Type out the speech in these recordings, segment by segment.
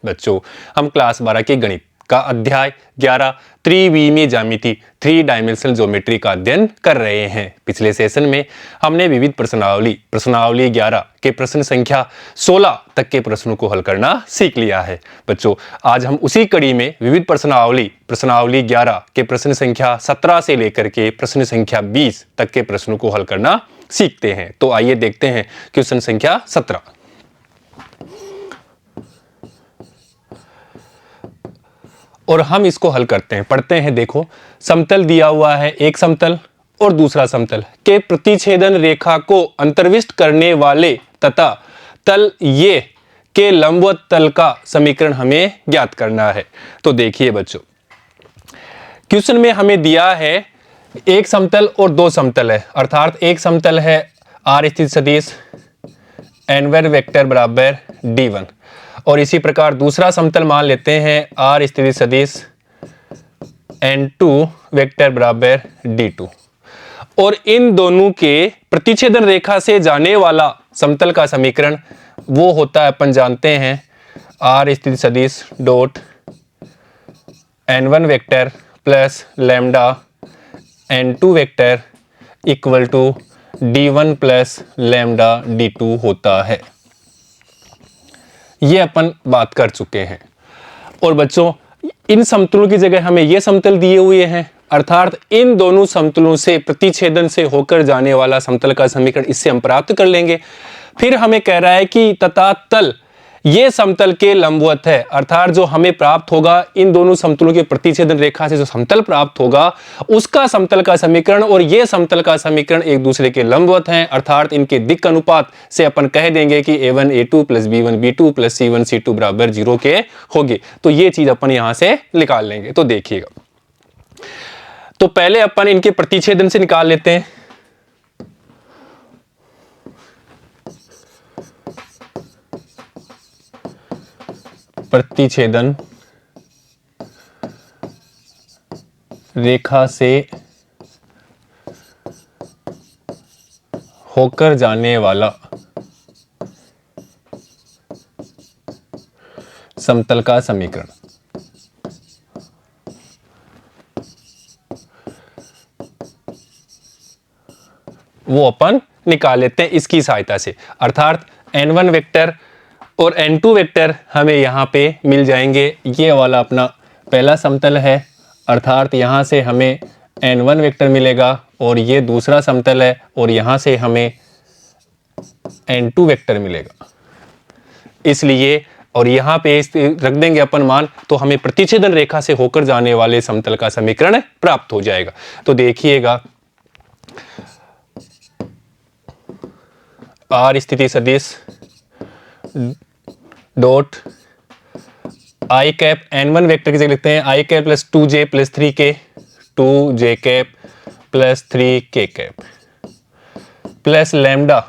बच्चों, हम क्लास 12 के गणित का अध्याय 11 त्रिविमीय ज्यामिति 3 डायमेंशनल ज्योमेट्री का अध्ययन कर रहे हैं। पिछले सेशन में हमने विविध प्रश्नावली 11 के प्रश्न संख्या 16 तक के प्रश्नों को हल करना सीख लिया है। बच्चों, आज हम उसी कड़ी में विविध प्रश्नावली 11 के प्रश्न संख्या 17 से लेकर के प्रश्न संख्या 20 तक के प्रश्नों को हल करना सीखते हैं। तो आइए देखते हैं क्वेश्चन संख्या 17। और हम इसको हल करते हैं, पढ़ते हैं। देखो, समतल दिया हुआ है, एक समतल और दूसरा समतल के प्रतिच्छेदन रेखा को अंतर्विष्ट करने वाले तथा तल ये के लंबवत तल का समीकरण हमें ज्ञात करना है। तो देखिए बच्चों, क्वेश्चन में हमें दिया है एक समतल और दो समतल है, अर्थात एक समतल है r स्थिति सदिश n1 वेक्टर बराबर d1 और इसी प्रकार दूसरा समतल मान लेते हैं r स्थिति सदिश n2 वेक्टर बराबर d2 और इन दोनों के प्रतिच्छेदन रेखा से जाने वाला समतल का समीकरण वो होता है, अपन जानते हैं, r स्थिति सदिश dot n1 vector plus lambda n2 vector equal to d1 plus lambda d2 होता है। ये अपन बात कर चुके हैं। और बच्चों, इन समतलों की जगह हमें ये समतल दिए हुए हैं, अर्थात इन दोनों समतलों से प्रतिच्छेदन से होकर जाने वाला समतल का समीकरण इससे हम प्राप्त कर लेंगे। फिर हमें कह रहा है कि तथा तल ये समतल के लंबवत है, अर्थात जो हमें प्राप्त होगा इन दोनों समतलों के प्रतिच्छेदन रेखा से जो समतल प्राप्त होगा उसका समतल का समीकरण और ये समतल का समीकरण एक दूसरे के लंबवत हैं, अर्थात इनके दिक् अनुपात से अपन कह देंगे कि a1 a2 plus b1 b2 plus c1 c2 बराबर 0 के होंगे। तो ये चीज अपन यहां से निकाल लेंगे। तो देखिएगा, तो पहले अपन इनके प्रतिच्छेदन से निकाल लेते हैं। प्रतिच्छेदन रेखा से होकर जाने वाला समतल का समीकरण वो अपन निकाल लेते हैं इसकी सहायता से, अर्थात n1 वेक्टर और n2 वेक्टर हमें यहाँ पे मिल जाएंगे। ये वाला अपना पहला समतल है, अर्थात यहाँ से हमें n1 वेक्टर मिलेगा और ये दूसरा समतल है और यहाँ से हमें n2 वेक्टर मिलेगा। इसलिए और यहाँ पे रख देंगे अपन मान, तो हमें प्रतिच्छेदन रेखा से होकर जाने वाले समतल का समीकरण प्राप्त हो जाएगा। तो देखिएगा, r स्थिति सदिश dot I cap n1 vector की जगह लिखते हैं I cap plus 2j plus 3k 2j cap plus 3k cap plus lambda.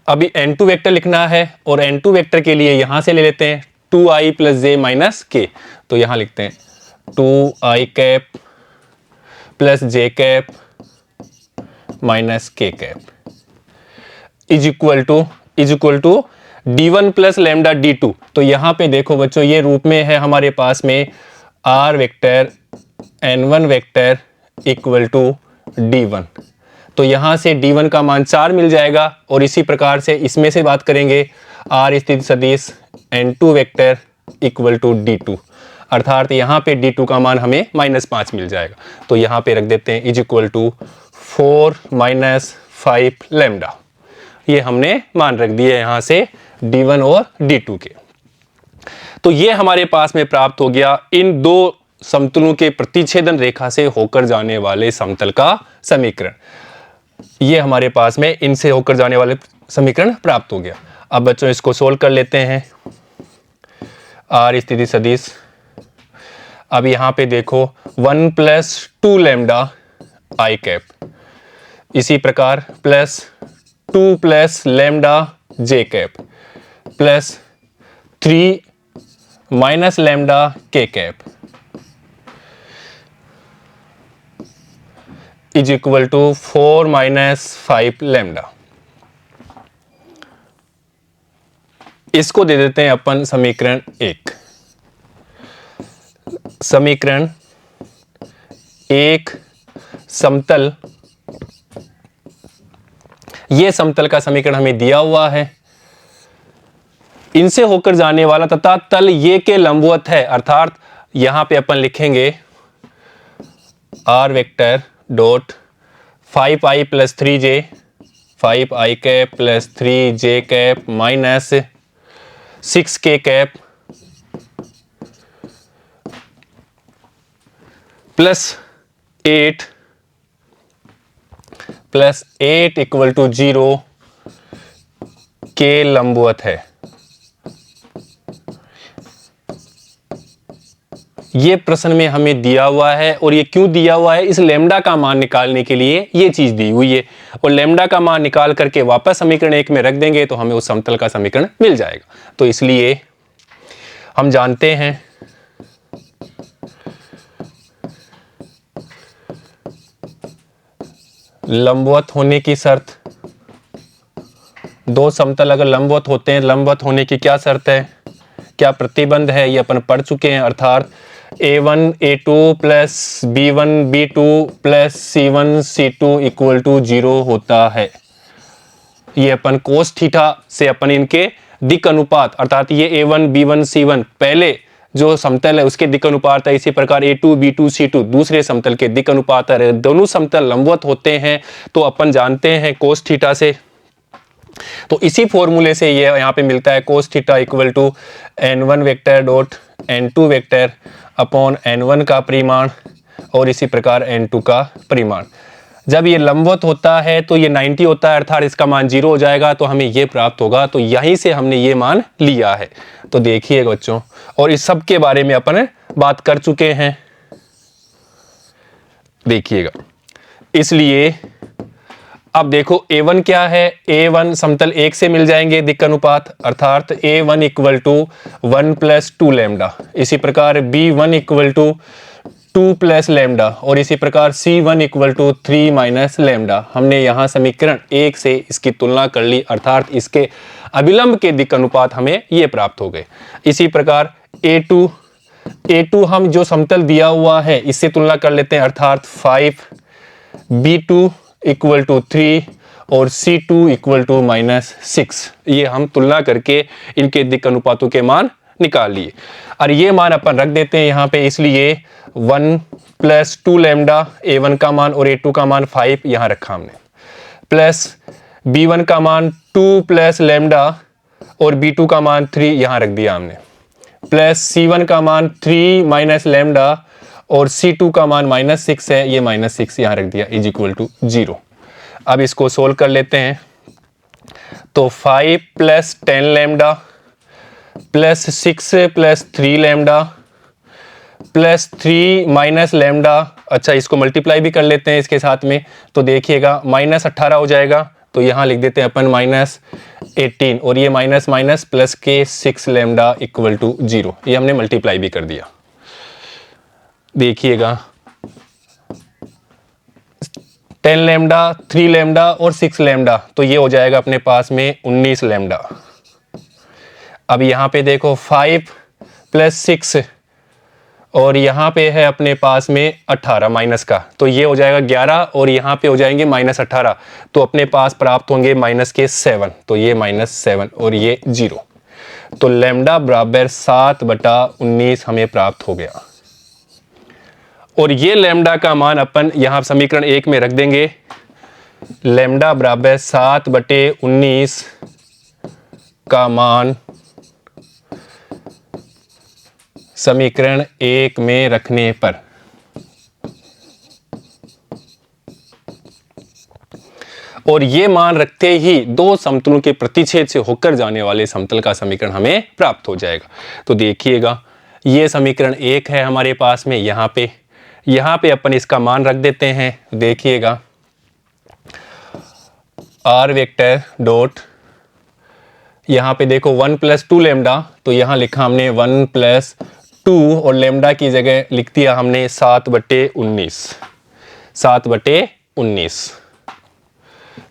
अभी n2 वेक्टर लिखना है और n2 वेक्टर के लिए यहां से ले लेते हैं 2i plus j minus k। तो यहां लिखते हैं 2i cap plus j cap minus k cap is equal to d1 plus lambda d2। तो यहां पे देखो बच्चों, ये रूप में है हमारे पास में r vector n1 vector equal to d1। तो यहां से d1 का मान 4 मिल जाएगा और इसी प्रकार से इसमें से बात करेंगे r स्थिति सदिश n2 vector equal to d2, अर्थात यहां पे d2 का मान हमें -5 मिल जाएगा। तो यहां पे रख देते हैं is equal to 4 minus 5 lambda. ये हमने मान रख दिए यहां से d1 और d2 के। तो ये हमारे पास में प्राप्त हो गया इन दो समतलों के प्रतिच्छेदन रेखा से होकर जाने वाले समतल का समीकरण। ये हमारे पास में इनसे होकर जाने वाले समीकरण प्राप्त हो गया। अब बच्चों इसको सोल्व कर लेते हैं। r स्थिति सदिश, अब यहां पे देखो 1 प्लस 2 लैम्डा आई कैप, इसी प्रकार plus 2 plus lambda j cap plus 3 minus lambda k cap is equal to 4 minus 5 lambda. इसको दे देते हैं अपन समीकरण 1। समीकरण 1 समतल, ये समतल का समीकरण हमें दिया हुआ है, इनसे होकर जाने वाला तथा तल ये के लंबवत है, अर्थात यहां पे अपन लिखेंगे r vector dot 5i plus 3j 5i cap plus 3j cap minus 6k cap plus 8 equal to 0 के लंबवत है। ये प्रश्न में हमें दिया हुआ है, और ये क्यों दिया हुआ है, इस लेमडा का मान निकालने के लिए ये चीज दी हुई है, और लेमडा का मान निकाल करके वापस समीकरण 1 में रख देंगे तो हमें उस समतल का समीकरण मिल जाएगा। तो इसलिए हम जानते हैं लंबवत होने की शर्त, दो समतल अगर लंबवत होते हैं, लंबवत होने की क्या शर्त है, क्या प्रतिबंध है, ये अपन पढ़ चुके हैं, अर्थात a1 a2 plus b1 b2 plus c1 c2 equal to 0 होता है। ये अपन कोस थीटा से अपन इनके दिक् अनुपात, अर्थात ये a1 b1 c1 पहले जो समतल है उसके दिक् अनुपात है, इसी प्रकार a2 b2 c2 दूसरे समतल के दिक् अनुपात है। दोनों समतल लंबवत होते हैं तो अपन जानते हैं कोस थीटा से, तो इसी फॉर्मूले से ये यहाँ पे मिलता है cos theta equal to n1 vector dot n2 vector upon n1 का परिमाण और इसी प्रकार n2 का परिमाण। जब ये लंबवत होता है तो ये 90 होता है, अर्थात इसका मान 0 हो जाएगा, तो हमें ये प्राप्त होगा। तो यहीं से हमने ये मान लिया है। तो देखिएगा बच्चों, और इस सब के बारे में अपन बात कर चुके हैं, देखिएगा। इसलिए अब देखो a1 क्या है, a1 समतल 1 से मिल जाएंगे दिक् अनुपात, अर्थात a1 equal to 1 plus 2 lambda, इसी प्रकार b1 equal to 2 plus lambda, और इसी प्रकार c1 equal to 3 minus lambda. हमने यहाँ समीकरण 1 से इसकी तुलना कर ली, अर्थात इसके अभिलंब के दिक् अनुपात हमें ये प्राप्त हो गए। इसी प्रकार a2 हम जो समतल दिया हुआ है इससे तुलना कर लेते हैं, अर्थात 5 b2 इक्वल टू 3 और C2 इक्वल टू -6। ये हम तुलना करके इनके दिक् अनुपातों के मान निकाल लिए, और ये मान अपन रख देते हैं यहाँ पे। इसलिए 1 प्लस 2 लैम्डा a1 का मान और a2 का मान 5 यहाँ रखा हमने, प्लस b1 का मान 2 प्लस लैम्डा और b2 का मान 3 यहाँ रख दिया हमने, प्लस c1 का मान 3 माइनस लैम्डा और C2 का मान -6 है, ये -6 यहाँ रख दिया, इज इक्वल टू 0। अब इसको सोल्व कर लेते हैं, तो 5 plus 10 lambda plus 6 plus 3 lambda plus 3 minus lambda, अच्छा इसको मल्टीप्लाई भी कर लेते हैं इसके साथ में, तो देखिएगा -18 हो जाएगा, तो यहाँ लिख देते हैं अपन -18, और ये माइनस माइनस प्लस के 6 लैम्डा इक्वल टू 0, ये हमने मल्टीप्लाई भी कर दिया। देखिएगा 10 लैम्डा 3 लैम्डा और 6 लैम्डा, तो ये हो जाएगा अपने पास में 19 लैम्डा। अब यहाँ पे देखो 5 प्लस 6 और यहाँ पे है अपने पास में 18 माइनस का, तो ये हो जाएगा 11 और यहाँ पे हो जाएंगे -18, तो अपने पास प्राप्त होंगे माइनस के 7, तो ये -7 और ये 0, तो लैम्डा बराबर 7/19 हमें प्राप्त हो गया। और ये लैम्डा का मान अपन यहाँ समीकरण 1 में रख देंगे, लैम्डा बराबर 7/19 का मान समीकरण 1 में रखने पर और ये मान रखते ही दो समतलों के प्रतिच्छेद से होकर जाने वाले समतल का समीकरण हमें प्राप्त हो जाएगा। तो देखिएगा ये समीकरण 1 है हमारे पास में, यहाँ पे अपन इसका मान रख देते हैं। देखिएगा आर वेक्टर डॉट, यहाँ पे देखो 1 प्लस 2 लैम्डा, तो यहाँ लिखा हमने 1 प्लस 2 और लैम्डा की जगह लिख दिया हमने 7/19,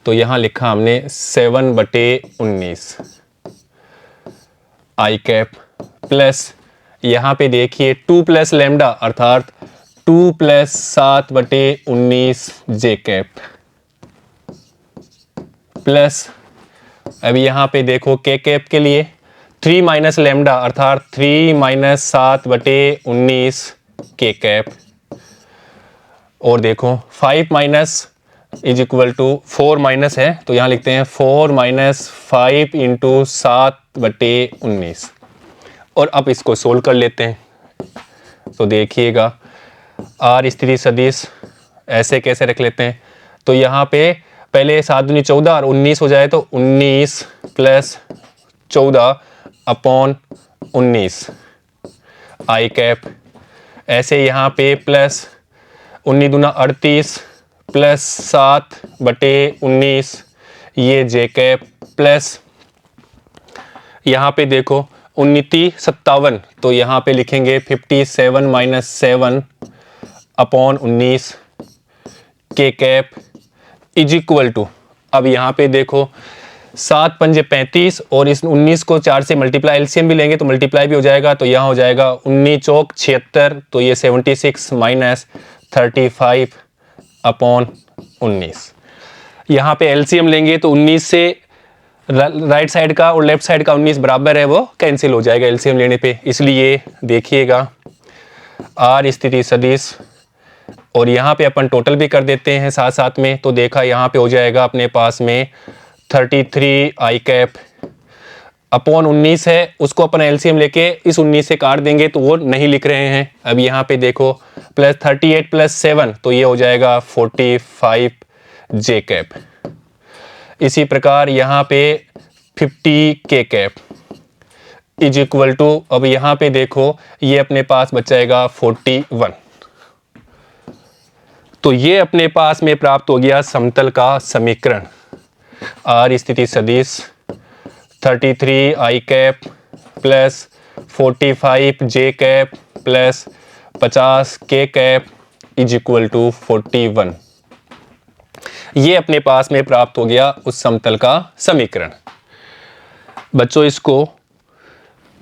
तो यहाँ लिखा हमने 7/19। आई कैप प्लस यहाँ पे देखिए 2 प्लस लेमडा अर्थात 2 प्लस 7/19 जे कैप प्लस अब यहाँ पे देखो के कैप के लिए 3 माइनस लेमडा अर्थात 3 माइनस 7/19 के कैप और देखो 5 minus is equal to 4 minus है तो यहाँ लिखते हैं 4 माइनस 5 इंटू 7/19 और अब इसको सोल्व कर लेते हैं। तो देखिएगा आर स्थिति सदिश ऐसे कैसे रख लेते हैं तो यहाँ पे पहले 7 दूनी 14 और 19 हो जाए तो 19 प्लस 14/19 आई कैप ऐसे यहाँ पे प्लस 19 दूना 38 प्लस 7/19 ये जे कैप प्लस यहाँ पे देखो 19 57 तो यहाँ पे लिखेंगे 57 माइनस 7/19 के कैप इज इक्वल टू अब यहाँ पे देखो 7 पंजे 35 और इस 19 को 4 से मल्टीप्लाई एलसीएम भी लेंगे तो मल्टीप्लाई भी हो जाएगा तो यहाँ हो जाएगा 19 चौक 76 तो ये 76 माइनस 35/19 यहाँ पे एलसीएम लेंगे तो 19 से राइट साइड का और लेफ्ट साइड का 19 बराबर है वो कैंसिल हो जाएगा एलसीएम लेने पे इसलिए देखिएगा आर स्थिति सदिश और यहाँ पे अपन टोटल भी कर देते हैं साथ साथ में तो देखा यहाँ पे हो जाएगा अपने पास में 33 आई कैप अपॉन 19 है उसको अपन एलसीएम लेके इस 19 से काट देंगे तो वो नहीं लिख रहे हैं। अब यहाँ पे देखो प्लस 38 प्लस 7 तो ये हो जाएगा 45 जे कैप। इसी प्रकार यहाँ पे 50 के कैप इज इक्वल टू अब यहाँ पे देखो ये अपने पास बचाएगा 41 तो ये अपने पास में प्राप्त हो गया समतल का समीकरण आर स्थिति सदिश 33 आई कैप प्लस 45 जे कैप प्लस 50 के कैप इज इक्वल टू 41 ये अपने पास में प्राप्त हो गया उस समतल का समीकरण। बच्चों इसको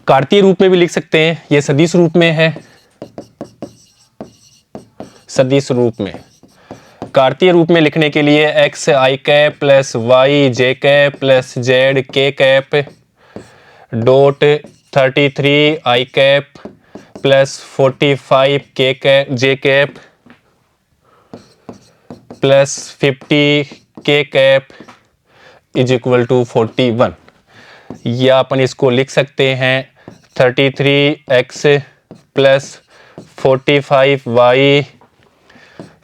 कार्तीय रूप में भी लिख सकते हैं ये सदिश रूप में है सदिश रूप में कार्तीय रूप में लिखने के लिए एक्स आई कैप प्लस वाई जे कैप प्लस जेड के कैप डॉट 33 आई कैप प्लस 45 के कैप जे कैप प्लस 50 के कैप इज इक्वल टू 41 या अपन इसको लिख सकते हैं 33x plus 45y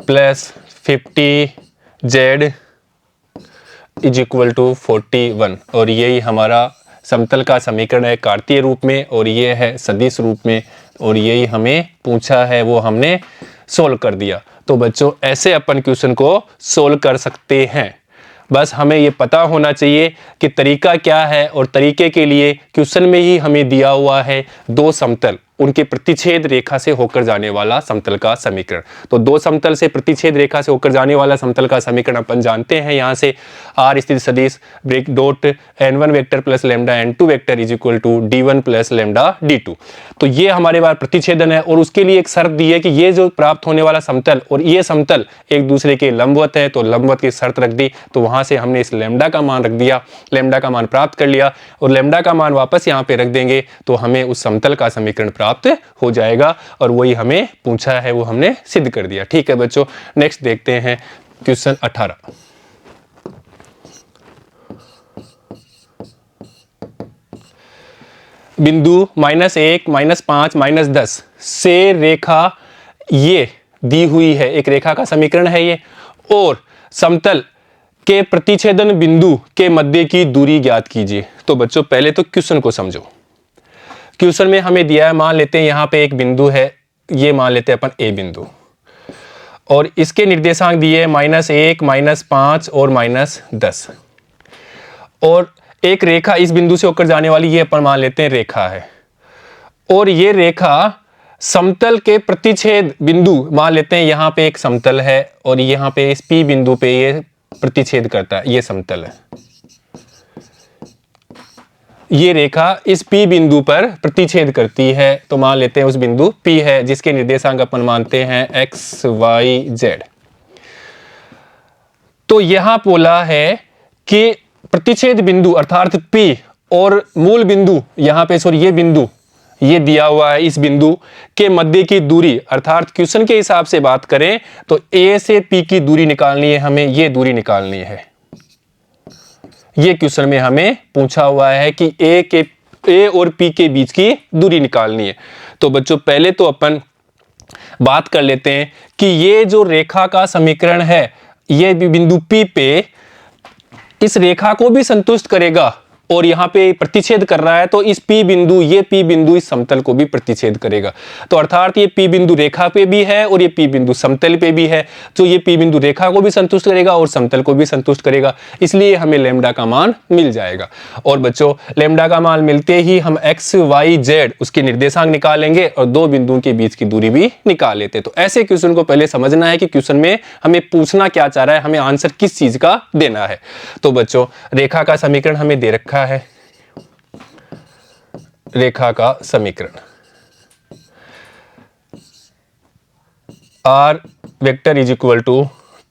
plus 50z is equal to 41 और यही हमारा समतल का समीकरण है कार्तीय रूप में और ये है सदिश रूप में और यही हमें पूछा है वो हमने सोल्व कर दिया। तो बच्चों ऐसे अपन क्वेश्चन को सोल्व कर सकते हैं बस हमें ये पता होना चाहिए कि तरीका क्या है और तरीके के लिए क्वेश्चन में ही हमें दिया हुआ है दो समतल उनके प्रतिच्छेद रेखा से होकर जाने वाला समतल का समीकरण। तो दो समतल से प्रतिच्छेद रेखा से होकर जाने वाला समतल का समीकरण अपन जानते हैं यहाँ से आर स्थिति सदिश bracket dot n1 vector plus lambda n2 vector is equal to d1 plus lambda d2। तो ये हमारे पास प्रतिच्छेदन है और उसके लिए एक शर्त दी है कि ये जो प्राप्त होने वाला समतल और ये समतल एक दूसरे के लंबवत है तो लंबवत की शर्त रख दी तो वहां से हमने इस लेमडा का मान रख दिया लेमडा का मान प्राप्त कर लिया और लेमडा का मान वापस यहाँ पे रख देंगे तो हमें उस समतल का समीकरण प्राप्त हो जाएगा और वही हमें पूछा है वो हमने सिद्ध कर दिया। ठीक है बच्चों नेक्स्ट देखते हैं क्वेश्चन 18। बिंदु -1 -5 -10 से रेखा ये दी हुई है एक रेखा का समीकरण है ये और समतल के प्रतिच्छेदन बिंदु के मध्य की दूरी ज्ञात कीजिए। तो बच्चों पहले तो क्वेश्चन को समझो। क्वेश्चन में हमें दिया है मान लेते हैं यहाँ पे एक बिंदु है ये मान लेते हैं अपन ए बिंदु और इसके निर्देशांक दिए -1 -5 और -10 और एक रेखा इस बिंदु से होकर जाने वाली ये अपन मान लेते हैं रेखा है और ये रेखा समतल के प्रतिच्छेद बिंदु मान लेते हैं यहाँ पे एक समतल है और यहाँ पे इस P बिंदु पे ये प्रतिच्छेद करता है ये समतल है ये रेखा इस P बिंदु पर प्रतिच्छेद करती है, तो मान लेते हैं उस बिंदु P है जिसके निर्देशांक अपन मानते हैं x, y, z। तो यहां बोला है कि प्रतिच्छेद बिंदु अर्थात P और मूल बिंदु यहां पे सॉरी ये बिंदु ये दिया हुआ है, इस बिंदु के मध्य की दूरी अर्थात क्वेश्चन के हिसाब से बात करें तो A से P की दूरी निकालनी है, हमें ये दूरी निकालनी है। ये क्वेश्चन में हमें पूछा हुआ है कि A और P के बीच की दूरी निकालनी है। तो बच्चों पहले तो अपन बात कर लेते हैं कि ये जो रेखा का समीकरण है ये भी बिंदु P पे इस रेखा को भी संतुष्ट करेगा और यहाँ पे प्रतिच्छेद कर रहा है, तो इस P बिंदु ये P बिंदु इस समतल को भी प्रतिच्छेद करेगा। तो अर्थात ये P बिंदु रेखा पे भी है और ये P बिंदु समतल पे भी है, तो ये P बिंदु रेखा को भी संतुष्ट करेगा और समतल को भी संतुष्ट करेगा, इसलिए हमें लैम्डा का मान मिल जाएगा। और बच्चों लैम्डा का मान मिलते ही हम x, y, z उसके निर्देशांक निकालेंगे और दो बिंदुओं के बीच की दूरी भी निकाल लेते। तो ऐसे क्वेश्चन को पहले समझना है कि क्वेश्चन में हमें पूछना क्या चाह रहा है, हमें आंसर किस चीज का देना है। तो बच्चों रेखा का समीकरण हमें दे रखा है, रेखा का समीकरण r vector is equal to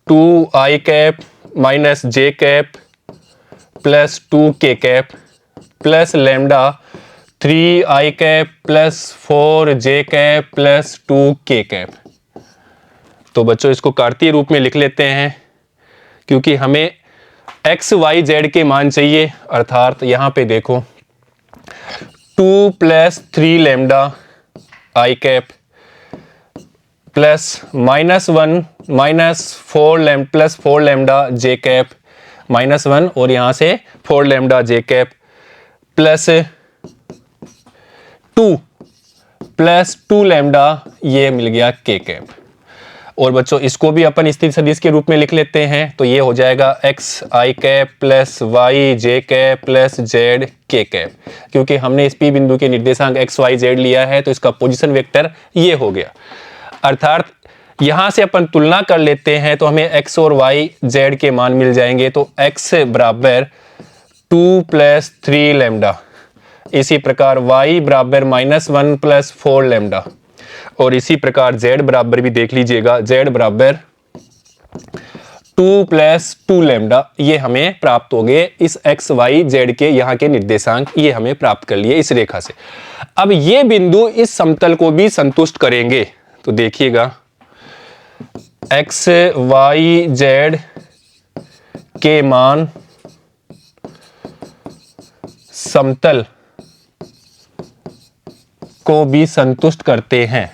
2i cap minus j cap plus 2k cap plus lambda 3i cap plus 4j cap plus 2k cap. तो बच्चों इसको कार्तीय रूप में लिख लेते हैं क्योंकि हमें x, y, z के मान चाहिए। अर्थात यहां पे देखो 2 plus 3 lambda i cap plus -1 minus 4 plus 4 lambda j cap -1 और यहां से 4 lambda j cap plus 2 plus 2 lambda ये मिल गया k कैप। और बच्चों इसको भी अपन स्थिर सदिश के रूप में लिख लेते हैं, तो ये हो जाएगा x i cap plus y j cap plus z k cap. क्योंकि हमने इस P बिंदु के निर्देशांक x y z लिया है तो इसका पोजीशन वेक्टर ये हो गया। अर्थात यहां से अपन तुलना कर लेते हैं तो हमें x और y z के मान मिल जाएंगे। तो x बराबर 2 प्लस 3 लैम्डा, इसी प्रकार y बराबर -1 प्लस 4 लैम्डा और इसी प्रकार z बराबर भी देख लीजिएगा, z बराबर 2 प्लस 2 लैम्डा। ये हमें प्राप्त हो गए इस x y z के यहाँ के निर्देशांक, ये हमें प्राप्त कर लिए इस रेखा से। अब ये बिंदु इस समतल को भी संतुष्ट करेंगे, तो देखिएगा x y z के मान समतल को भी संतुष्ट करते हैं।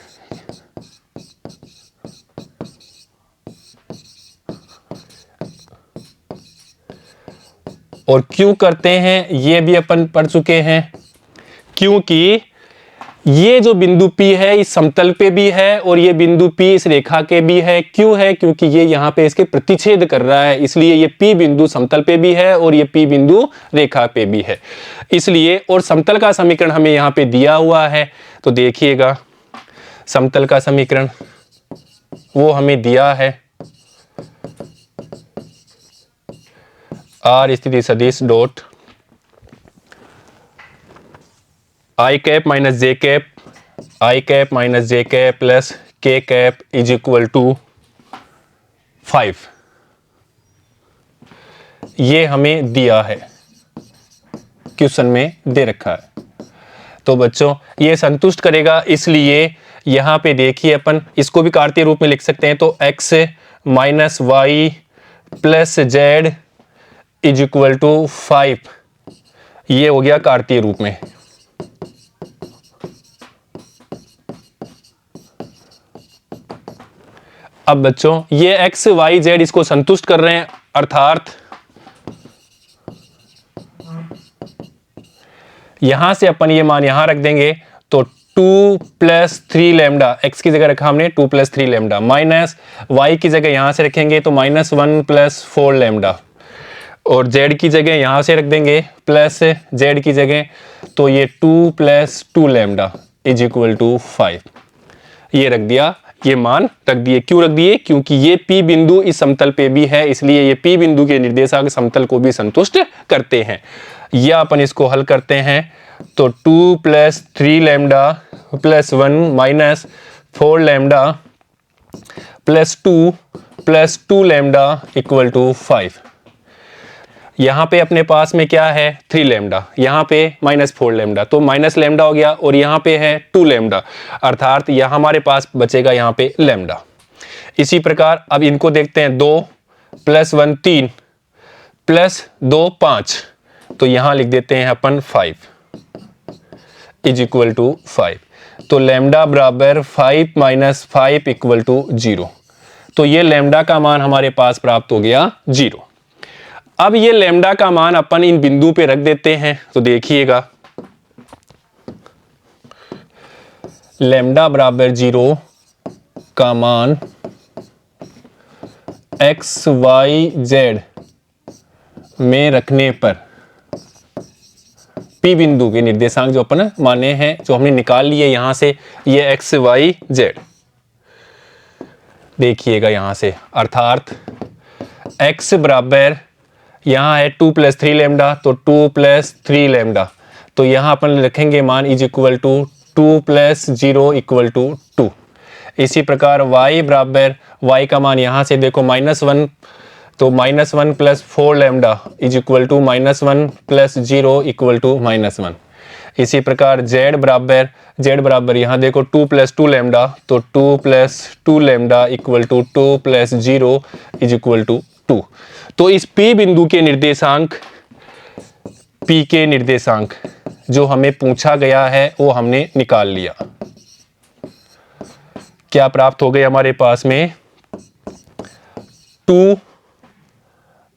और क्यों करते हैं ये भी अपन पढ़ चुके हैं, क्योंकि ये जो बिंदु P है इस समतल पे भी है और ये बिंदु P इस रेखा के भी है। क्यों है? क्योंकि ये यहाँ पे इसके प्रतिच्छेद कर रहा है, इसलिए ये P बिंदु समतल पे भी है और ये P बिंदु रेखा पे भी है इसलिए। और समतल का समीकरण हमें यहाँ पे दिया हुआ है, तो देखिएगा समतल का समीकरण वो हमें दिया है r स्थिति सदिश dot i cap minus j cap i cap minus j cap plus k cap is equal to 5। ये हमें दिया है, क्वेश्चन में दे रखा है। तो बच्चों ये संतुष्ट करेगा, इसलिए यहां पे देखिए अपन इसको भी कार्तीय रूप में लिख सकते हैं। तो x minus y plus z is equal to 5, ये हो गया कार्तीय रूप में। अब बच्चों ये x y z इसको संतुष्ट कर रहे हैं, अर्थात यहां से अपन ये मान यहां रख देंगे तो 2 प्लस 3 लैम्डा, x की जगह रखा हमने 2 प्लस 3 लैम्डा, माइनस y की जगह यहां से रखेंगे तो -1 प्लस 4 लैम्डा, और z की जगह यहां से रख देंगे प्लस z की जगह, तो ये 2 plus 2 lambda is equal to 5। ये रख दिया, ये मान रख दिए। क्यों रख दिए? क्योंकि ये P बिंदु इस समतल पे भी है, इसलिए ये P बिंदु के निर्देशांक समतल को भी संतुष्ट करते हैं। या अपन इसको हल करते हैं तो 2 plus 3 lambda plus 1 minus 4 lambda plus 2 lambda equal to 5। यहाँ पे अपने पास में क्या है 3 लैम्डा, यहाँ पे माइनस 4 लैम्डा, तो माइनस लैम्डा हो गया और यहाँ पे है 2 लैम्डा, अर्थात यहाँ हमारे पास बचेगा यहाँ पे लैम्डा। इसी प्रकार अब इनको देखते हैं 2 प्लस 1 3 प्लस 2 5, तो यहाँ लिख देते हैं अपन 5 इज इक्वल टू 5। तो लैम्डा बराबर 5 माइनस 5 इक्वल टू 0। तो ये लैम्डा का मान हमारे पास प्राप्त हो गया 0। अब ये लैम्डा का मान अपन इन बिंदु पे रख देते हैं, तो देखिएगा लैम्डा बराबर 0 का मान एक्स वाई जेड में रखने पर पी बिंदु के निर्देशांक जो अपन माने हैं, जो हमने निकाल लिए यहां से, ये एक्स वाई जेड देखिएगा यहां से, अर्थात x बराबर यहाँ है 2 प्लस 3 लैम्डा, तो 2 प्लस 3 लैम्डा, तो यहाँ अपन रखेंगे मान is equal to 2 plus 0 equal to 2। इसी प्रकार y बराबर, y का मान यहाँ से देखो -1, तो -1 plus 4 lambda is equal to -1 plus 0 equal to -1। इसी प्रकार z बराबर यहाँ देखो 2 प्लस 2 लैम्डा, तो 2 plus 2 lambda equal to 2 plus 0 is equal to 2। तो इस P बिंदु के निर्देशांक, P के निर्देशांक जो हमें पूछा गया है वो हमने निकाल लिया। क्या प्राप्त हो गए हमारे पास में 2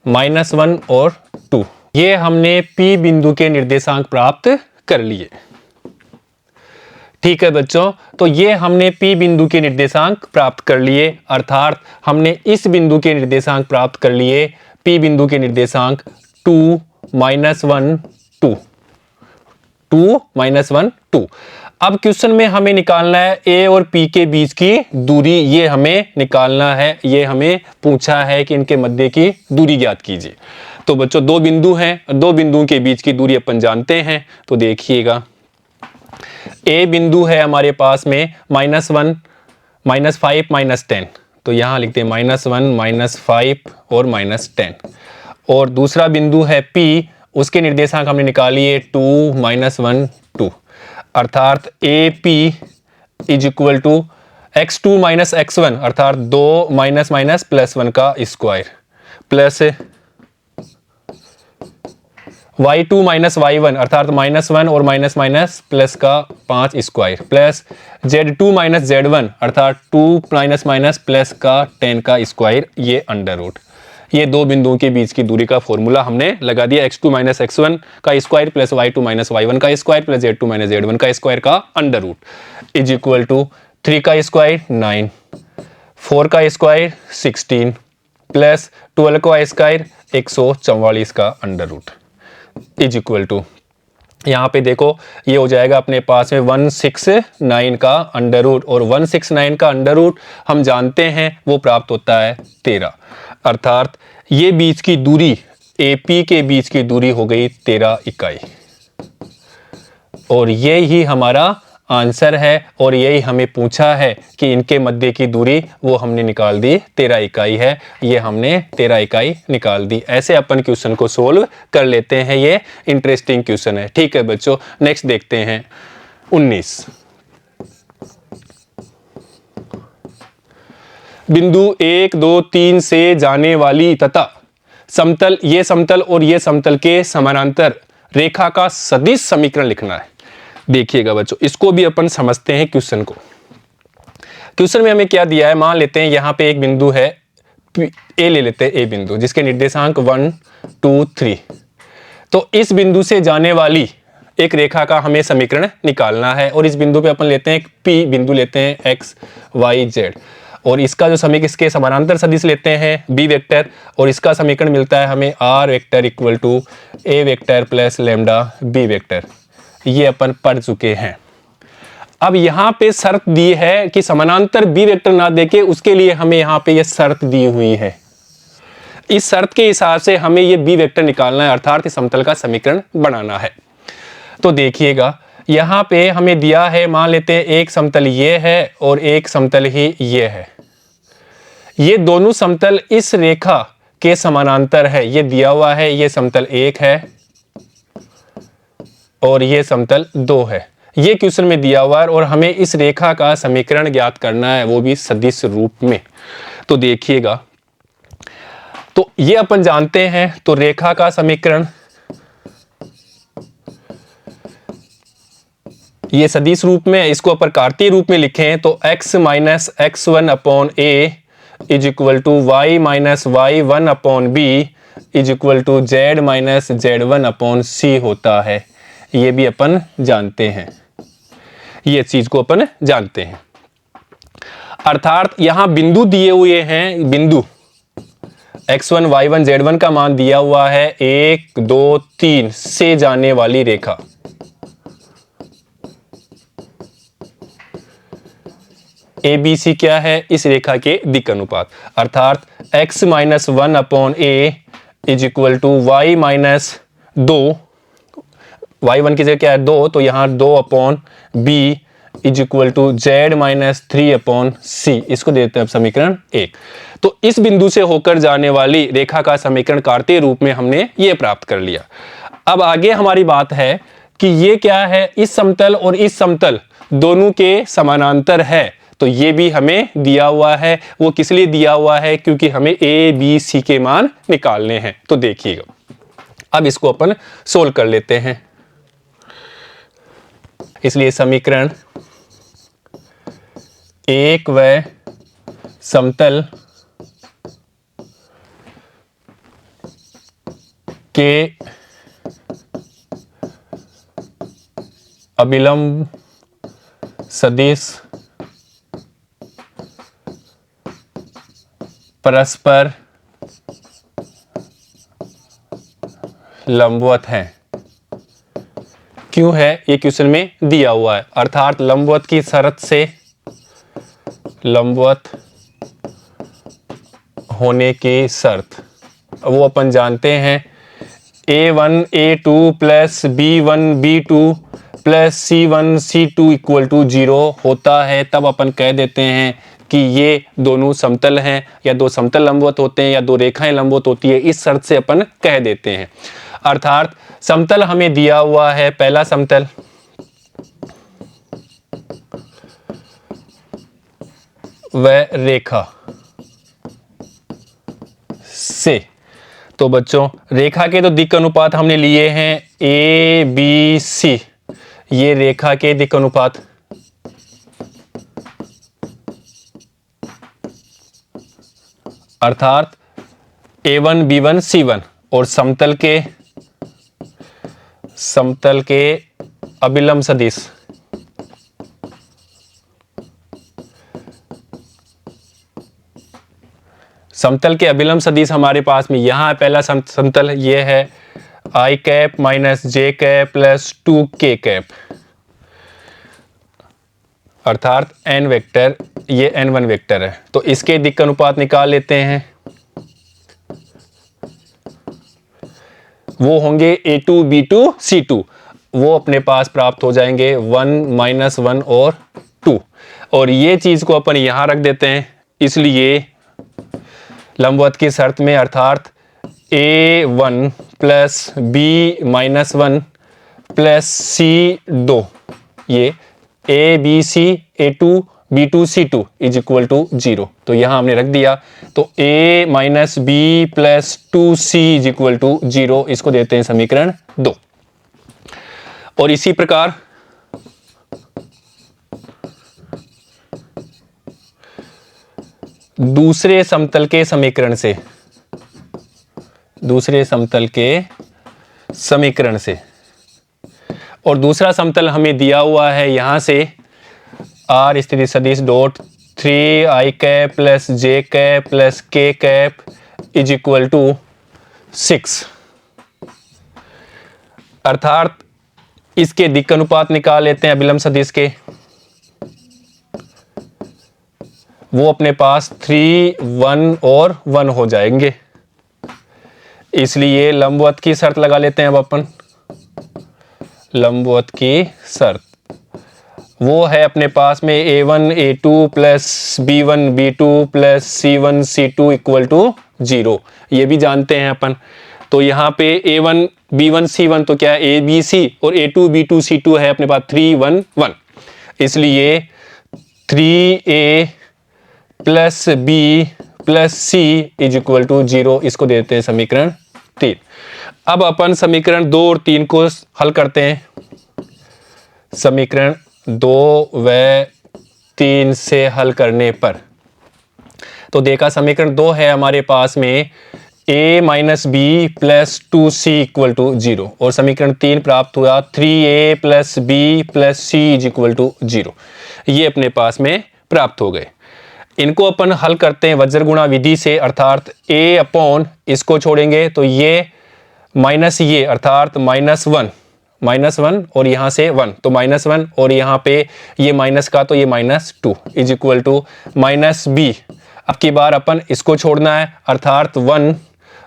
-1 और 2, ये हमने P बिंदु के निर्देशांक प्राप्त कर लिए। ठीक है बच्चों, तो ये हमने P बिंदु के निर्देशांक प्राप्त कर लिए, अर्थात हमने इस बिंदु के निर्देशांक प्राप्त कर लिए। P बिंदु के निर्देशांक 2 -1 2, 2 -1 2। अब क्वेश्चन में हमें निकालना है A और P के बीच की दूरी, ये हमें निकालना है, ये हमें पूछा है कि इनके मध्य की दूरी ज्ञात कीजिए। तो बच्चों दो बिंदु हैं, दो बिंदुओं के बीच की दूरी अपन जानते हैं, तो देखिएगा A बिंदु है हमारे पास में -1 -5 -10, तो यहाँ लिखते हैं -1 -5 और -10। और दूसरा बिंदु है P, उसके निर्देशांक हमने निकालिए 2 -1 2, अर्थात AP is equal to x2 minus x1, अर्थात 2 माइनस माइनस प्लस 1 का square, plus y2 minus y1, अर्थात -1 और माइनस माइनस प्लस का 5 square, plus z2 minus z1, अर्थात 2 माइनस माइनस प्लस का 10 का स्क्वायर, ये अंडर रूट। ये दो बिंदुओं के बीच की दूरी का फॉर्मूला हमने लगा दिया, x2 माइनस x1 का square plus y2 minus y1 का square plus z2 minus z1 का स्क्वायर का under root is equal to 3 का स्क्वायर 9, 4 का स्क्वायर 16 प्लस 12 का स्क्वायर 144 का under root is equal to, यहाँ पे देखो ये हो जाएगा अपने पास में 169 का अंडर रूट, और 169 का अंडर रूट हम जानते हैं वो प्राप्त होता है 13, अर्थात ये बीच की दूरी AP के बीच की दूरी हो गई 13 इकाई, और ये ही हमारा आंसर है, और यही हमें पूछा है कि इनके मध्य की दूरी वो हमने निकाल दी 13 इकाई है, ये हमने 13 इकाई निकाल दी। ऐसे अपन क्वेश्चन को सोल्व कर लेते हैं, ये इंटरेस्टिंग क्वेश्चन है। ठीक है बच्चों, नेक्स्ट देखते हैं 19। बिंदु 1 2 3 से जाने वाली तथा समतल, ये समतल और ये समतल के समानांतर रेखा का सदिश समीकरण लिखना है। देखिएगा बच्चों, इसको भी अपन समझते हैं क्वेश्चन को। क्वेश्चन में हमें क्या दिया है, मान लेते हैं यहाँ पे एक बिंदु है A, ले लेते हैं A बिंदु जिसके निर्देशांक 1 2 3। तो इस बिंदु से जाने वाली एक रेखा का हमें समीकरण निकालना है, और इस बिंदु पे अपन लेते हैं एक P बिंदु लेते हैं x y z, और इसका जो समीकरण, इसके समानांतर सदिश लेते हैं B वेक्टर, और इसका समीकरण मिलता है हमें R vector equal to A vector plus lambda B vector. ये अपन पढ़ चुके हैं। अब यहाँ पे शर्त दी है कि समानांतर B वेक्टर ना देके, उसके लिए हमें यहाँ पे ये शर्त दी हुई है। इस शर्त के हिसाब से हमें ये बी वेक्टर निकालना है, अर्थात इस समतल का समीकरण बनाना है। तो देखिएगा यहाँ पे हमें दिया है, मान लेते हैं एक समतल ये है और एक समतल ही ये है। ये दोनों समतल इस रेखा के समानांतर है, ये दिया हुआ है। ये समतल 1 है और ये समतल 2 है। ये क्वेश्चन में दिया हुआ है और हमें इस रेखा का समीकरण ज्ञात करना है, वो भी सदिश रूप में। तो देखिएगा, तो ये अपन जानते हैं, तो रेखा का समीकरण ये सदिश रूप में, इसको अपन कार्तीय रूप में लिखें तो x minus x1 upon a is equal to y minus y1 upon b is equal to z minus z1 upon c होता है। ये भी अपन जानते हैं, ये चीज को अपन जानते हैं। अर्थात यहां बिंदु दिए हुए हैं, बिंदु x1 y1 z1 का मान दिया हुआ है 1 2 3 से जाने वाली रेखा। ए बी सी क्या है? इस रेखा के दिक् अनुपात, अर्थात x minus 1 upon a is equal to y minus 2, y1 की जगह क्या है 2, तो यहाँ 2 upon B is equal to Z minus 3 upon C. इसको देते हैं अब समीकरण 1। तो इस बिंदु से होकर जाने वाली रेखा का समीकरण कार्तीय रूप में हमने ये प्राप्त कर लिया। अब आगे हमारी बात है कि ये क्या है, इस समतल और इस समतल दोनों के समानांतर है। तो ये भी हमें दिया हुआ है। वो किस लिए दिया हुआ है? क्योंकि हमें ए बी सी के मान निकालने हैं। तो देखिएगा, अब इसको अपन सोल्व कर लेते हैं। इसलिए समीकरण 1 व समतल के अभिलंब सदिश परस्पर लंबवत है। क्यों है? ये क्वेश्चन में दिया हुआ है। अर्थात लंबवत की शर्त से, लंबवत होने की शर्त वो अपन जानते हैं, a1 a2 plus b1 b2 plus c1 c2 equal to 0 होता है। तब अपन कह देते हैं कि ये दोनों समतल हैं, या दो समतल लंबवत होते हैं, या दो रेखाएं लंबवत होती है। इस शर्त से अपन कह देते हैं। अर्थात समतल हमें दिया हुआ है, पहला समतल व रेखा से। तो बच्चों, रेखा के तो दिक् अनुपात हमने लिए हैं ए बी सी, ये रेखा के दिक् अनुपात। अर्थात a1 b1 c1, और समतल के अभिलंब सदिश, समतल के अभिलंब सदिश हमारे पास में यहां है। पहला समतल ये है i cap minus J cap plus 2k cap, अर्थात n वेक्टर, ये n1 वेक्टर है। तो इसके दिक् अनुपात निकाल लेते हैं। वो होंगे a2 b2 c2, वो अपने पास प्राप्त हो जाएंगे 1 माइनस 1 और 2, और ये चीज को अपन यहां रख देते हैं। इसलिए लंबवत की शर्त में, अर्थात a1 plus b minus 1 plus c2, ये a b c a2 b2 c2 is equal to 0। तो यहां हमने रख दिया। तो a minus b plus 2c is equal to 0, इसको देते हैं समीकरण 2। और इसी प्रकार दूसरे समतल के समीकरण से, दूसरे समतल के समीकरण से, और दूसरा समतल हमें दिया हुआ है यहां से r स्थिति सदिश dot 3i cap plus j cap plus k cap is equal to 6। अर्थात इसके दिक् अनुपात निकाल लेते हैं अभिलंब सदिश के। वो अपने पास 3 1 और 1 हो जाएंगे। इसलिए लंबवत की शर्त लगा लेते हैं अब अपन। लंबवत की शर्त वो है अपने पास में a1 a2 plus b1 b2 plus c1 c2 equal to 0। ये भी जानते हैं अपन। तो यहाँ पे a1 b1 c1 तो क्या है a b c, और a2 b2 c2 है अपने पास 3 1 1। इसलिए 3a plus b plus c is equal to 0। इसको देते हैं समीकरण 3। अब अपन समीकरण 2 और 3 को हल करते हैं। समीकरण 2 व 3 से हल करने पर तो देखा समीकरण 2 है हमारे पास में a minus b plus 2c equal to 0, और समीकरण 3 प्राप्त हुआ 3a plus b plus c is equal to 0। ये अपने पास में प्राप्त हो गए। इनको अपन हल करते हैं वज्र गुणा विधि से, अर्थात a अपॉन इसको छोड़ेंगे तो ये माइनस ये अर्थात -1 और यहाँ से 1 तो -1, और यहाँ पे ये माइनस का तो ये -2 is equal to minus b. अब की बार अपन इसको छोड़ना है अर्थात 1,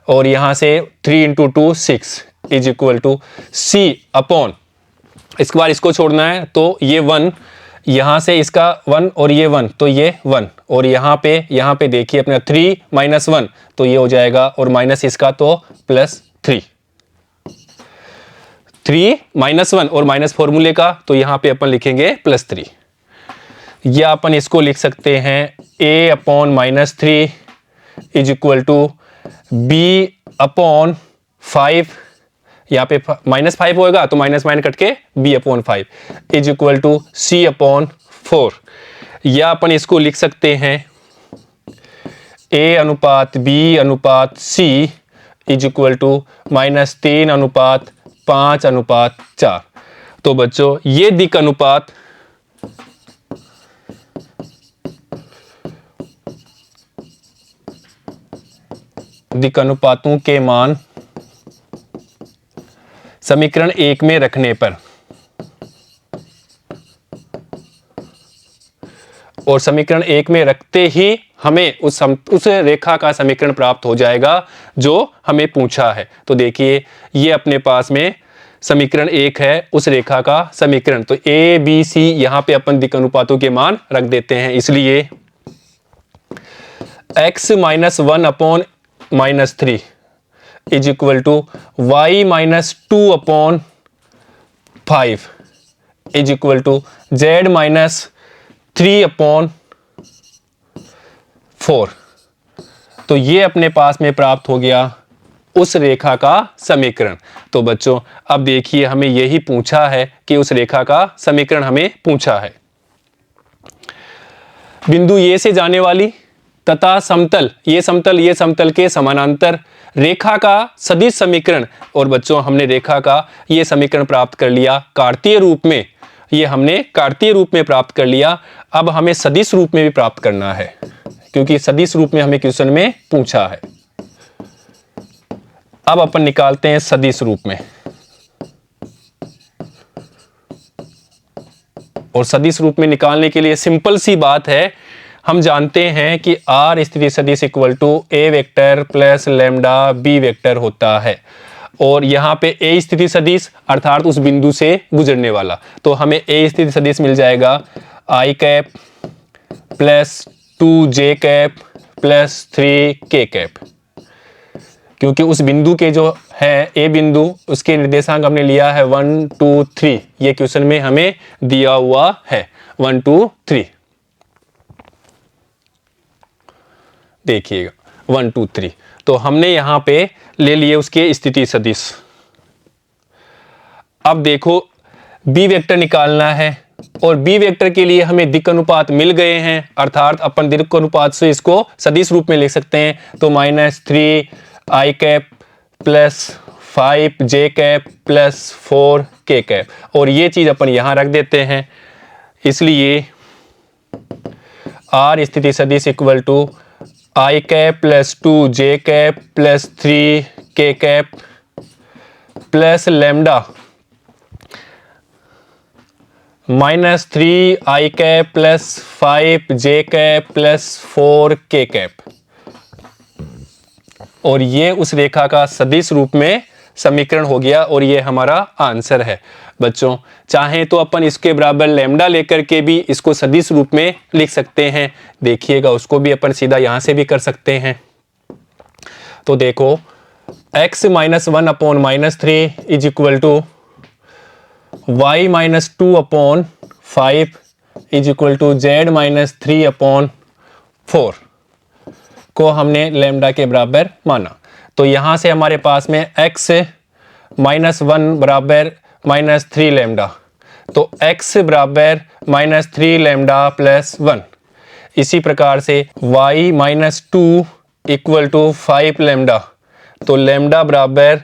और यहाँ से 3 × 2 6 is equal to c upon इसके बाद इसको छोड़ना है तो ये 1, यहाँ से इसका 1 और ये 1 तो ये 1, और यहाँ पे देखिए अपना 3 - 1 तो ये हो जाएगा, और माइनस इसका तो +3 3 - 1 और माइनस फॉर्मूले का तो यहाँ पे अपन लिखेंगे +3, या अपन इसको लिख सकते हैं a upon -3 is equal to b upon 5, यहाँ पे -5 होगा तो माइनस कट के b upon 5 is equal to c upon 4, या अपन इसको लिख सकते हैं a अनुपात b अनुपात c इज इक्वल टू -3 अनुपात 5 अनुपात 4। तो बच्चों ये दिक अनुपात दिक अनुपातों के मान समीकरण 1 में रखने पर और समीकरण 1 में रखते ही हमें उस रेखा का समीकरण प्राप्त हो जाएगा जो हमें पूछा है। तो देखिए ये अपने पास में समीकरण 1 है उस रेखा का समीकरण। तो ए बी सी यहाँ पे अपन दिक अनुपातों के मान रख देते हैं। इसलिए x - 1 upon -3 is equal to y - 2 upon 5 is equal to z - 3 upon 4। तो ये अपने पास में प्राप्त हो गया उस रेखा का समीकरण। तो बच्चों अब देखिए हमें यही पूछा है कि उस रेखा का समीकरण हमें पूछा है। बिंदु ए से जाने वाली तथा समतल ये समतल के समानांतर रेखा का सदिश समीकरण, और बच्चों हमने रेखा का ये समीकरण प्राप्त कर लिया कार्तीय रूप में, ये हमने कार्तीय रूप में प्राप्त कर लिया। अब हमें सदिश रूप में भी प्राप्त करना है क्योंकि सदिश रूप में हमें क्वेश्चन में पूछा है। अब अपन निकालते हैं सदिश रूप में, और सदिश रूप में निकालने के लिए सिंपल सी बात है, हम जानते हैं कि R स्थिति सदिश equal to A vector plus lambda B vector होता है, और यहाँ पे A स्थिति सदिश अर्थात उस बिंदु से गुजरने वाला, तो हमें A स्थिति सदिश मिल जाएगा I cap plus 2j cap plus 3k cap, क्योंकि उस बिंदु के जो है A बिंदु उसके निर्देशांक हमने लिया है 1 2 3, ये क्वेश्चन में हमें दिया हुआ है 1 2 3। देखिएगा 1 2 3, तो हमने यहां पे ले लिए उसके स्थिति सदिश। अब देखो बी वेक्टर निकालना है, और बी वेक्टर के लिए हमें दिक् अनुपात मिल गए हैं, अर्थात अपन दिक् अनुपात से इसको सदिश रूप में लिख सकते हैं। तो -3 i cap plus 5j cap plus 4k cap, और ये चीज अपन यहां रख देते हैं। इसलिए R स्थिति सदिश equal to I cap plus 2j cap plus 3k cap plus lambda -3 i cap plus 5j cap plus 4k cap. और ये उस रेखा का सदिश रूप में समीकरण हो गया और ये हमारा आंसर है। बच्चों चाहें तो अपन इसके बराबर लैम्डा लेकर के भी इसको सदिश रूप में लिख सकते हैं। देखिएगा उसको भी अपन सीधा यहाँ से भी कर सकते हैं। तो देखो x minus 1 upon minus 3 is equal to y minus 2 upon 5 is equal to z minus 3 upon 4 को हमने लैम्डा के बराबर माना। तो यहाँ से हमारे पास में x माइनस 1 बराबर माइनस 3 लैम्डा, तो x बराबर माइनस 3 लैम्डा प्लस 1। इसी प्रकार से y minus 2 equal to 5 lambda, तो लैम्डा बराबर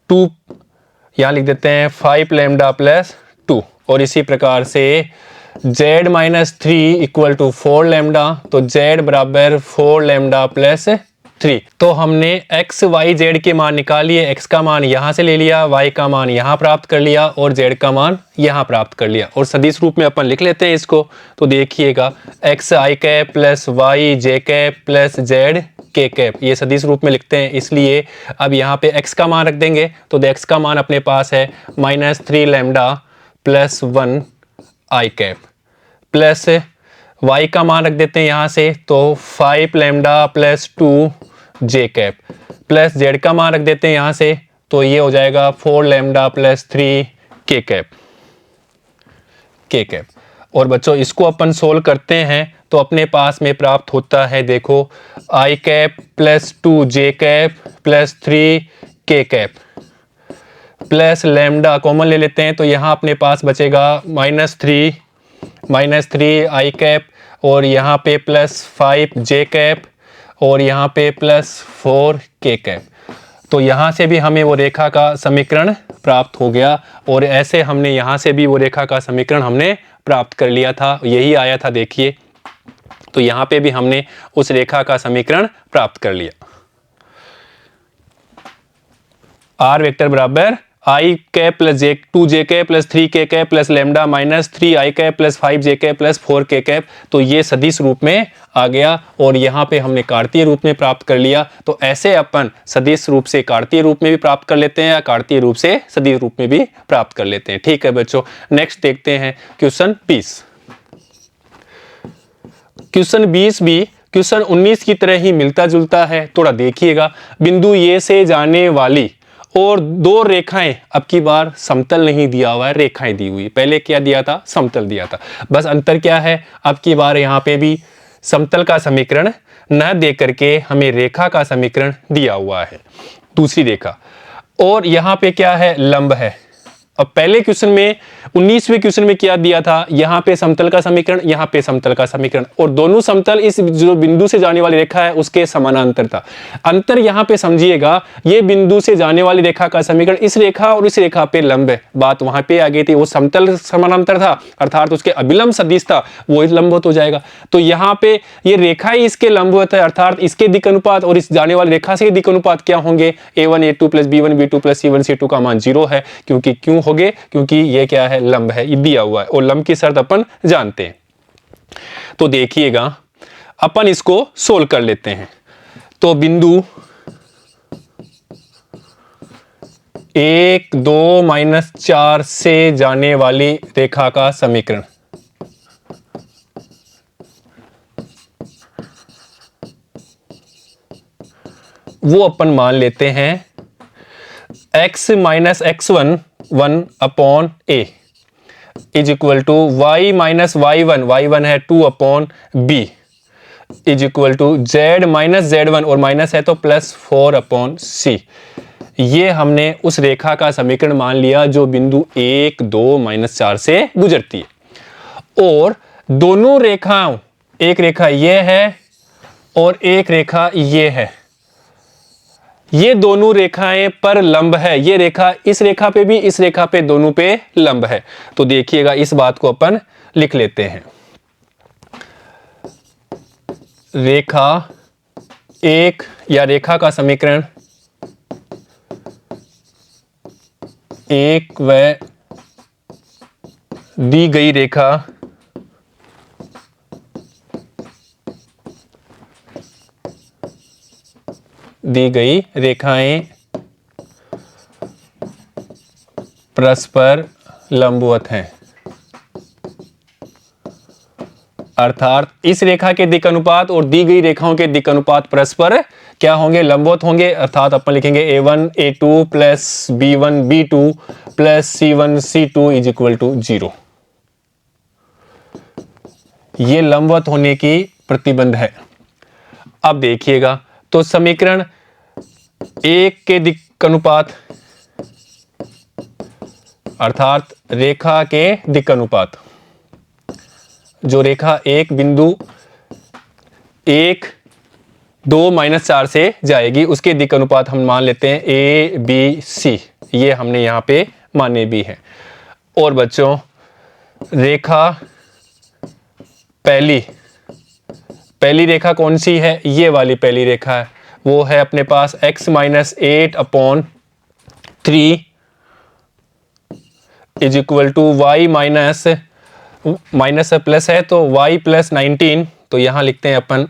2, यहाँ लिख देते हैं 5 लैम्डा प्लस 2। और इसी प्रकार से z minus 3 equal to 4 lambda, तो z बराबर 4 लैम्डा प्लस 3। तो हमने x y z के मान निकाल लिए, x का मान यहाँ से ले लिया, y का मान यहाँ प्राप्त कर लिया और z का मान यहाँ प्राप्त कर लिया और सदिश रूप में अपन लिख लेते हैं इसको। तो देखिएगा x i cap plus y j cap plus z k cap, ये सदिश रूप में लिखते हैं, इसलिए अब यहाँ पे x का मान रख देंगे। तो x का मान अपने पास है minus 3 lambda plus 1 i cap plus y का मान रख देते हैं यहाँ से, तो 5 lambda plus 2 j cap plus z का मान रख देते हैं यहाँ से, तो ये हो जाएगा 4 लैम्डा प्लस 3 k कैप। और बच्चों इसको अपन सोल्व करते हैं तो अपने पास में प्राप्त होता है, देखो i cap plus 2 j cap plus 3 k cap plus lambda common ले लेते हैं, तो यहाँ अपने पास बचेगा माइनस 3 i कैप और यहाँ पे प्लस 5 j कैप और यहाँ पे प्लस 4 k कैप। तो यहाँ से भी हमें वो रेखा का समीकरण प्राप्त हो गया और ऐसे हमने यहाँ से भी वो रेखा का समीकरण हमने प्राप्त कर लिया था, यही आया था देखिए। तो यहाँ पे भी हमने उस रेखा का समीकरण प्राप्त कर लिया। r वेक्टर बराबर i cap plus 2j cap plus 3k cap plus lambda minus 3i cap plus 5j cap plus 4k cap. तो ये सदिश रूप में आ गया और यहाँ पे हमने कार्तीय रूप में प्राप्त कर लिया। तो ऐसे अपन सदिश रूप से कार्तीय रूप में भी प्राप्त कर लेते हैं या कार्तीय रूप से सदिश रूप में भी प्राप्त कर लेते हैं। ठीक है बच्चों, नेक्स्ट देखते हैं क्वेश्चन 20। क्वेश्चन 20 भी क्वेश्चन 19 की तरह ही मिलता जुलता है। थोड़ा देखिएगा, बिंदु ए से जाने वाली और दो रेखाएं, अब की बार समतल नहीं दिया हुआ है, रेखाएं दी हुई। पहले क्या दिया था, समतल दिया था। बस अंतर क्या है, अब की बार यहाँ पे भी समतल का समीकरण न दे करके हमें रेखा का समीकरण दिया हुआ है, दूसरी रेखा। और यहाँ पे क्या है, लंब है। अब पहले क्वेश्चन में 19वें क्वेश्चन में क्या दिया था, यहाँ पे समतल का समीकरण, यहाँ पे समतल का समीकरण, और दोनों समतल इस जो बिंदु से जाने वाली रेखा है उसके समानांतर था। अंतर यहाँ पे समझिएगा, ये बिंदु से जाने वाली रेखा का समीकरण इस रेखा और इस रेखा पे लंब है। बात वहां पे आ गई थी, वो समतल समानांतर था अर्थात उसके अभिलंब सदिश था, वो लंबवत हो जाएगा। तो यहाँ पे ये रेखा ही इसके लंबवत है अर्थात इसके दिक् अनुपात और इस जाने वाली रेखा से दिक् अनुपात क्या होंगे, a1 a2 plus b1 b2 plus c1 c2 का मान 0 है। क्यों हो गए, क्योंकि ये क्या है, लंब है, ये दिया हुआ है और लंब की शर्त अपन जानते हैं। तो देखिएगा अपन इसको सोल्व कर लेते हैं। तो बिंदु 1 2 -4 से जाने वाली रेखा का समीकरण, वो अपन मान लेते हैं x minus x1 1 upon a is equal to y minus y1 है 2 upon b is equal to z minus z1 और माइनस है तो प्लस 4 अपॉन c। ये हमने उस रेखा का समीकरण मान लिया जो बिंदु 1 2 -4 से गुजरती है। और दोनों रेखाओं, एक रेखा ये है और एक रेखा ये है, ये दोनों रेखाएं पर लंब है। ये रेखा इस रेखा पे भी, इस रेखा पे, दोनों पे लंब है। तो देखिएगा इस बात को अपन लिख लेते हैं। रेखा एक या रेखा का समीकरण एक व दी गई रेखा दी गई रेखाएं परस्पर लंबवत हैं। अर्थात इस रेखा के दिक् अनुपात और दी गई रेखाओं के दिक् अनुपात परस्पर क्या होंगे? लंबवत होंगे। अर्थात अपन लिखेंगे a1 a2 plus b1 b2 plus c1 c2 is equal to 0। ये लंबवत होने की प्रतिबंध है। अब देखिएगा, तो समीकरण 1 के दिक् अनुपात अर्थात रेखा के दिक् अनुपात, जो रेखा एक बिंदु 1 2 -4 से जाएगी उसके दिक् अनुपात हम मान लेते हैं ए बी सी, ये हमने यहाँ पे माने भी है। और बच्चों रेखा पहली रेखा कौन सी है? ये वाली पहली रेखा है, वो है अपने पास x - 8/3 is equal to y minus plus है तो y + 19, तो यहां लिखते हैं अपन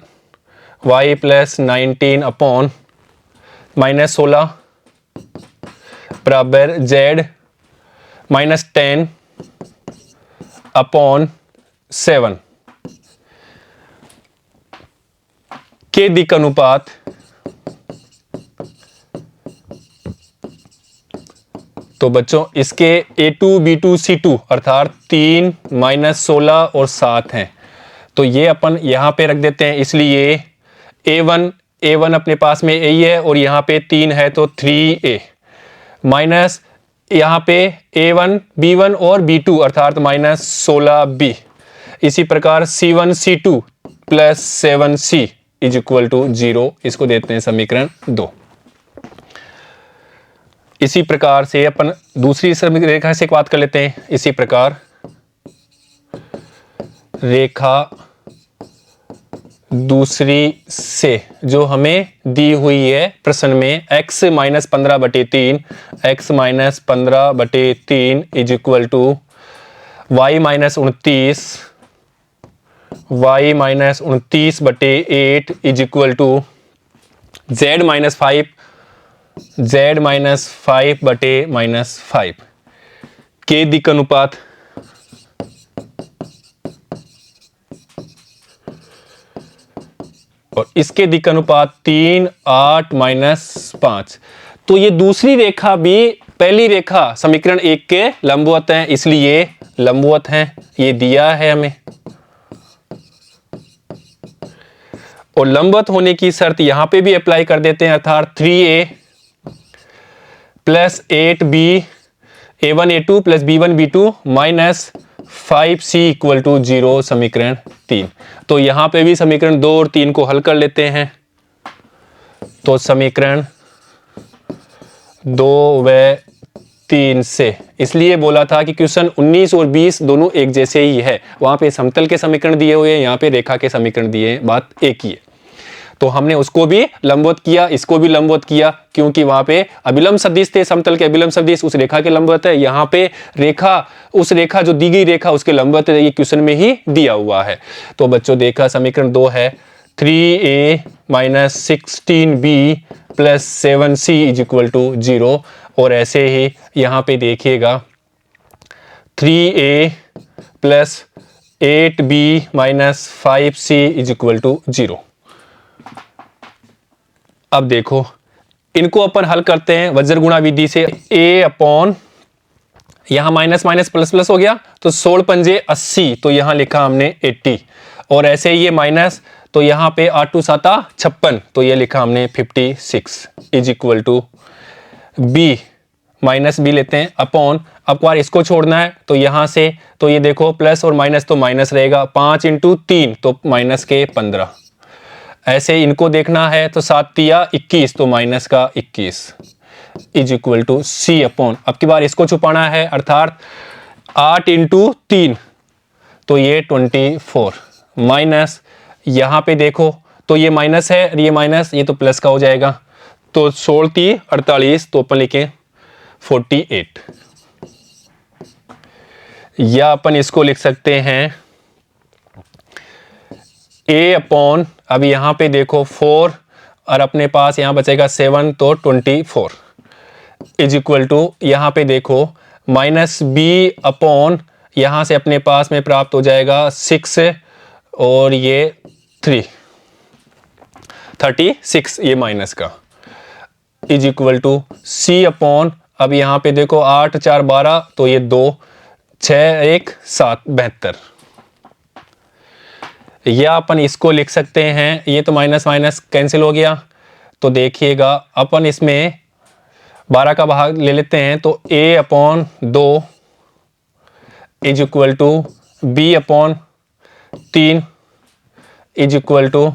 y + 19 अपॉन -16 बराबर z -10 अपॉन 7 के दिक् अनुपात तो बच्चों इसके a2 b2 c2 अर्थात 3 -16 और 7 हैं, तो ये अपन यहाँ पे रख देते हैं। इसलिए a1 अपने पास में यही है और यहाँ पे 3 है तो 3a माइनस यहाँ पे a1 b1 और b2 अर्थात -16b। इसी प्रकार c1 c2 plus 7c is equal to 0, इसको देते हैं समीकरण 2। इसी प्रकार से अपन दूसरी रेखा से बात कर लेते हैं। इसी प्रकार रेखा दूसरी से जो हमें दी हुई है प्रश्न में x - 15/3 is equal to y - 29/8 is equal to z - 5/-5 के दिक् अनुपात और इसके दिक् अनुपात 3 8 -5। तो ये दूसरी रेखा भी पहली रेखा समीकरण 1 के लंबवत है, इसलिए लंबवत है, ये दिया है हमें। और लंबवत होने की शर्त यहां पे भी अप्लाई कर देते हैं, अर्थात 3a plus 8b a1 a2 plus b1 b2 minus 5c equal to 0 समीकरण 3। तो यहां पे भी समीकरण 2 और 3 को हल कर लेते हैं। तो समीकरण 2 व 3 से, इसलिए बोला था कि क्वेश्चन 19 और 20 दोनों एक जैसे ही है, वहां पे समतल के समीकरण दिए हुए हैं, यहाँ पे रेखा के समीकरण दिए हैं, बात एक ही है। तो हमने उसको भी लंबवत किया, इसको भी लंबवत किया, क्योंकि वहां पे अभिलंब सदिश थे, समतल के अभिलंब सदिश उस रेखा के लंबवत है, यहाँ पे रेखा उस रेखा जो दी गई रेखा उसके लंबवत है, ये क्वेश्चन में ही दिया हुआ है। तो बच्चों देखा समीकरण 2 है 3a - 16b plus 7c is equal to 0। और ऐसे ही यहाँ पे देखिएगा 3a plus 8b minus 5c is equal to 0। अब देखो इनको अपन हल करते हैं वज्र गुणा विधि से। a अपॉन यहां माइनस माइनस प्लस प्लस हो गया, तो 16 पंजे 80, तो यहां लिखा हमने 80। और ऐसे ही ये माइनस, तो यहां पे 8 2 7 56, तो ये लिखा हमने 56 is equal to b minus b लेते हैं अपॉन, अब बार इसको छोड़ना है तो यहां से, तो ये देखो प्लस और माइनस तो माइनस रहेगा, 5 × 3 तो माइनस के 15। ऐसे इनको देखना है तो 7 तिया 21, तो माइनस का 21 is equal to c upon, अब की बार इसको छुपाना है, अर्थात 8 × 3 तो ये 24 माइनस, यहाँ पे देखो तो ये माइनस है, ये माइनस, ये तो प्लस का हो जाएगा, तो 16 × 48, तो अपन लिखें 48। या अपन इसको लिख सकते हैं a अपॉन, अब यहाँ पे देखो 4 और अपने पास यहाँ बचेगा 7 तो 24 इज इक्वल टू यहाँ पे देखो माइनस बी अपॉन यहाँ से अपने पास में प्राप्त हो जाएगा 6 और ये 36 ये माइनस का is equal to c upon अब यहाँ पे देखो 8 4 12 तो ये 2 6 1 7 72 या अपन इसको लिख सकते हैं, ये तो माइनस माइनस कैंसिल हो गया तो देखिएगा अपन इसमें 12 का भाग ले लेते हैं तो a upon 2 is equal to b upon 3 is equal to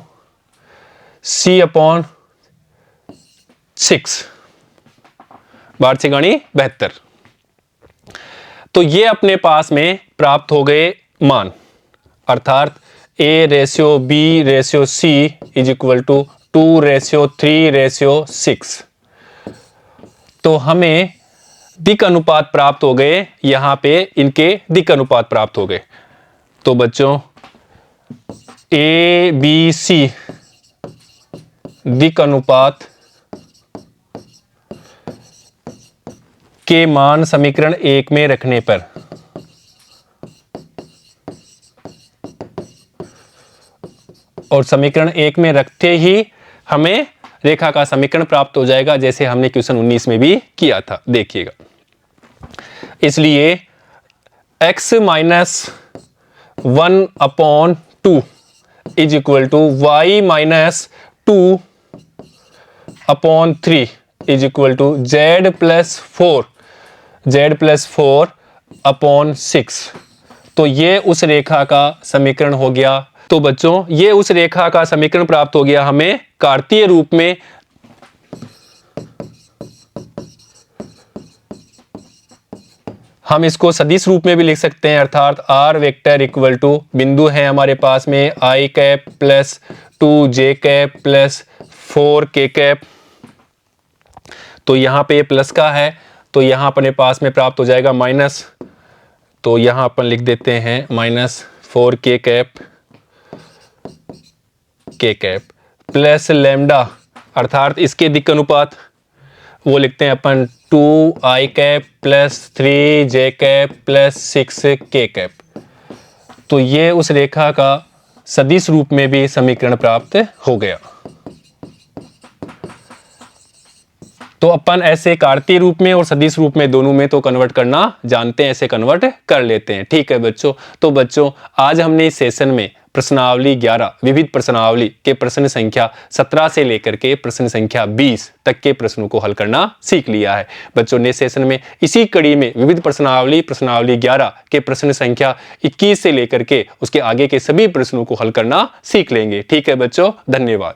c upon 6 वार्षिक गणी 72। तो ये अपने पास में प्राप्त हो गए मान, अर्थात a ratio b ratio c is equal to 2 ratio 3 ratio 6। तो हमें दिक् अनुपात प्राप्त हो गए, यहां पे इनके दिक् अनुपात प्राप्त हो गए। तो बच्चों a b c दिक् अनुपात के मान समीकरण 1 में रखने पर और समीकरण 1 में रखते ही हमें रेखा का समीकरण प्राप्त हो जाएगा, जैसे हमने क्वेश्चन 19 में भी किया था। देखिएगा, इसलिए x minus 1 upon 2 is equal to y minus 2 upon 3 is equal to z plus 4 upon 6। तो ये उस रेखा का समीकरण हो गया। तो बच्चों ये उस रेखा का समीकरण प्राप्त हो गया हमें कार्तीय रूप में। हम इसको सदिश रूप में भी लिख सकते हैं, अर्थात r वेक्टर इक्वल टू बिंदु है हमारे पास में i cap plus 2j cap plus 4k cap. तो यहाँ पे प्लस का है तो यहाँ अपने पास में प्राप्त हो जाएगा माइनस, तो यहाँ अपन लिख देते हैं minus 4k cap k cap plus lambda, अर्थात इसके दिक् अनुपात वो लिखते हैं अपन 2i cap plus 3j cap plus 6k cap. तो ये उस रेखा का सदिश रूप में भी समीकरण प्राप्त हो गया। तो अपन ऐसे कार्तीय रूप में और सदिश रूप में दोनों में तो कन्वर्ट करना जानते हैं, ऐसे कन्वर्ट कर लेते हैं। ठीक है बच्चों, तो बच्चों आज हमने इस सेशन में प्रश्नावली 11 विविध प्रश्नावली के प्रश्न संख्या 17 से लेकर के प्रश्न संख्या 20 तक के प्रश्नों को हल करना सीख लिया है। बच्चों ने सेशन में इसी कड़ी में विविध प्रश्नावली 11 के प्रश्न संख्या 21 से लेकर के उसके आगे के सभी प्रश्नों को हल करना सीख लेंगे। ठीक है बच्चों, धन्यवाद।